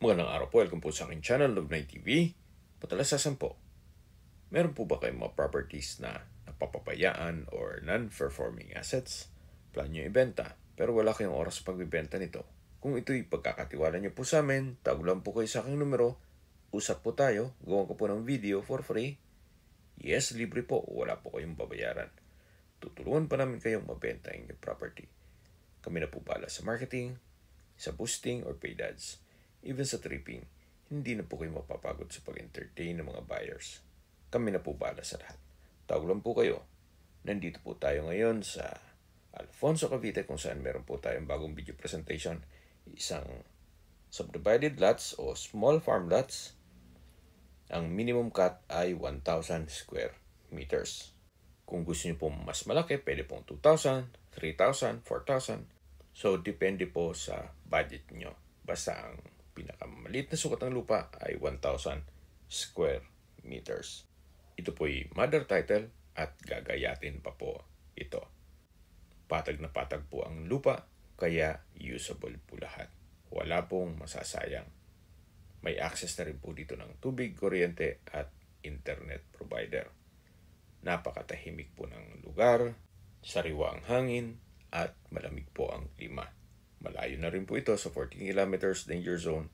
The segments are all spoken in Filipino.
Magandang araw po, welcome po sa aking channel, Love9 TV. Patalasasan po, meron po ba kayong mga properties na napapabayaan or non-performing assets? Plan nyo ibenta, pero wala kayong oras sa pagbibenta nito. Kung ito'y pagkakatiwala nyo po sa amin, tawag lang po kayo sa aking numero, usap po tayo, gawa ko po ng video for free. Yes, libre po, wala po kayong babayaran. Tutulungan pa namin kayong mabenta ang inyong property. Kami na po pala sa marketing, sa boosting or paid ads. Even sa tripping, hindi na po kayo mapapagod sa pag-entertain ng mga buyers. Kami na po bala sa lahat. Tawag lang po kayo. Nandito po tayo ngayon sa Alfonso, Cavite kung saan meron po tayong bagong video presentation. Isang subdivided lots o small farm lots. Ang minimum cut ay 1,000 square meters. Kung gusto niyo po mas malaki, pwede pong 2,000, 3,000, 4,000. So, depende po sa budget nyo. Basta ang pinakamaliit na sukat ng lupa ay 1,000 square meters. Ito po'y mother title at gagayatin pa po ito. Patag na patag po ang lupa, kaya usable po lahat. Wala pong masasayang. May access na rin po dito ng tubig, kuryente at internet provider. Napakatahimik po ng lugar, sariwa ang hangin at malamig po ang klima. Malayo na rin po ito sa 14 kilometers danger zone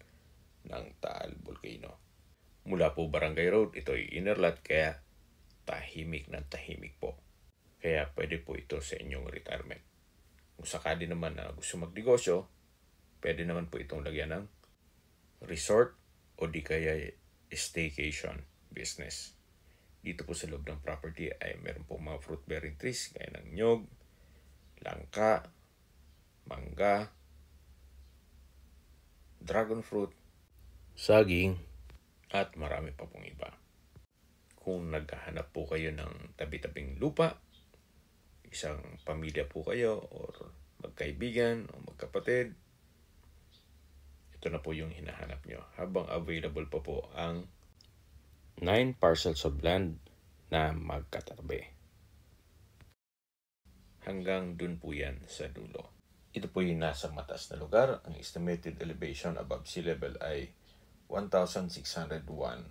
ng Taal Volcano. Mula po Barangay Road, ito ay inner lot kaya tahimik na tahimik po. Kaya pwede po ito sa inyong retirement. Kung sakali naman na gusto magnegosyo, pwede naman po itong lagyan ng resort o di kaya staycation business. Dito po sa loob ng property ay meron po mga fruit bearing trees gaya ng nyog, langka, mangga, dragon fruit, saging, at marami pa pong iba. Kung naghahanap po kayo ng tabi-tabing lupa, isang pamilya po kayo or magkaibigan o magkapatid, ito na po yung hinahanap nyo. Habang available pa po ang 9 parcels of land na magkatabi. Hanggang dun po yan sa dulo. Ito po yung nasa mataas na lugar. Ang estimated elevation above sea level ay 1,601.4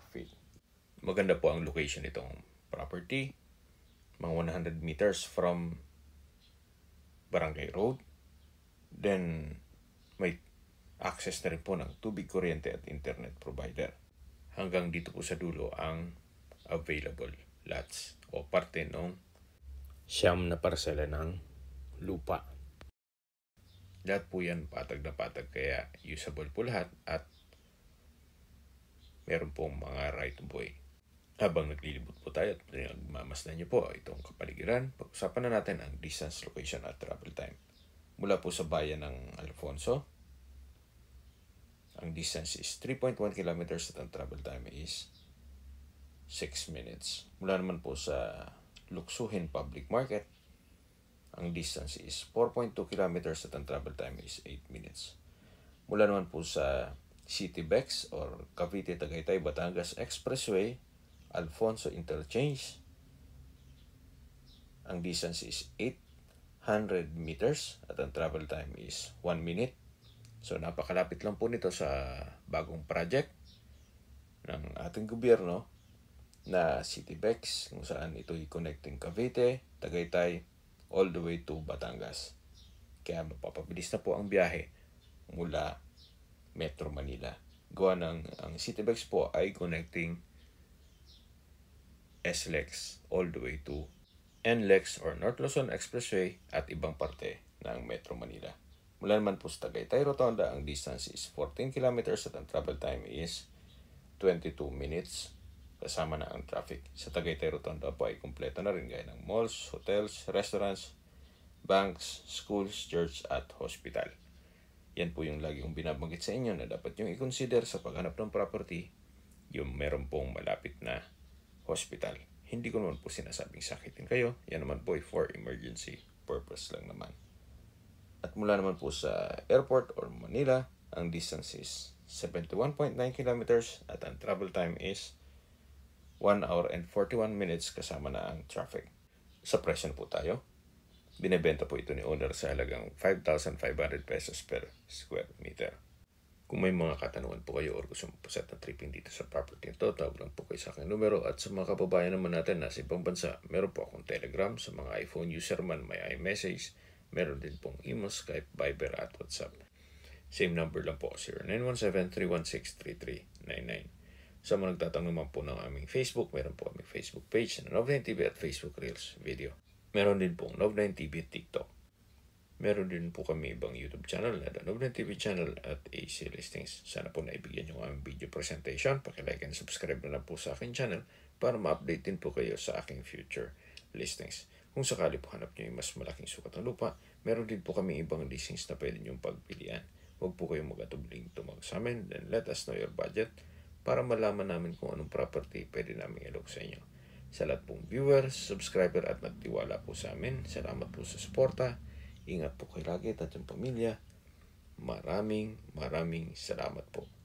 feet. Maganda po ang location nitong property. Mga 100 meters from Barangay Road. Then, may access na rin po ng tubig, kuryente at internet provider. Hanggang dito po sa dulo ang available lots o parte ng siyam na parsela ng lupa. Lahat po yan patag na patag kaya usable po lahat at meron pong mga right of way. Habang naglilibot po tayo at nagmamasdan niyo po itong kapaligiran, pag-usapan na natin ang distance, location at travel time. Mula po sa bayan ng Alfonso, ang distance is 3.1 kilometers at ang travel time is 6 minutes. Mula naman po sa Luksuhin Public Market, ang distance is 4.2 kilometers at ang travel time is 8 minutes. Mula naman po sa City Bex or Cavite Tagaytay Batangas Expressway, Alfonso Interchange, ang distance is 800 meters at ang travel time is 1 minute. So napakalapit lang po nito sa bagong project ng ating gobyerno na City Bex, kung saan ito'y connecting Cavite, Tagaytay, all the way to Batangas. Kaya mapapabilis na po ang biyahe mula Metro Manila. Gawa ng ang City Bex po ay connecting SLEX all the way to NLEX or North Luzon Expressway at ibang parte ng Metro Manila. Mula naman po sa Tagaytay Rotonda, ang distance is 14 kilometers at ang travel time is 22 minutes. Kasama na ang traffic. Sa Tagaytay Rotonda po ay kumpleto na rin gaya ng malls, hotels, restaurants, banks, schools, church at hospital. Yan po yung lagi kong binabanggit sa inyo na dapat yung i-consider sa paghanap ng property, yung meron pong malapit na hospital. Hindi ko naman po sinasabing sakitin kayo. Yan naman po ay for emergency purpose lang naman. At mula naman po sa airport or Manila, ang distance is 71.9 kilometers at ang travel time is 1 hour and 41 minutes kasama na ang traffic. Sa presyo po tayo. Binebenta po ito ni owner sa halagang 5,500 pesos per square meter. Kung may mga katanungan po kayo or gusto mo po set na tripping dito sa property ito, tawag lang po kayo sa aking numero. At sa mga kababayan naman natin nasa ibang bansa, meron po akong Telegram. Sa mga iPhone user man, may iMessage. Meron din pong email, Skype, Viber at WhatsApp. Same number lang po, 0917-316-3399. Sa mga nagtatanong naman po ng aming Facebook, meron po aming Facebook page na Nov9 TV at Facebook Reels video. Meron din pong Nov9 TV at TikTok. Meron din po kami ibang YouTube channel na The Nov9 TV channel at AC Listings. Sana po naibigyan yung aming video presentation. Pakilike and subscribe na lang po sa aking channel para ma-update din po kayo sa aking future listings. Kung sakali po hanap nyo yung mas malaking sukat ng lupa, meron din po kami ibang listings na pwede nyong pagpilian. Huwag po kayong mag-atubling tumawag sa amin, then let us know your budget para malaman namin kung anong property pwede namin ilog sa inyo. Sa lahat pong viewers, subscriber at nagtiwala po sa amin, salamat po sa suporta. Ingat po kayo lagi at yung pamilya. Maraming salamat po.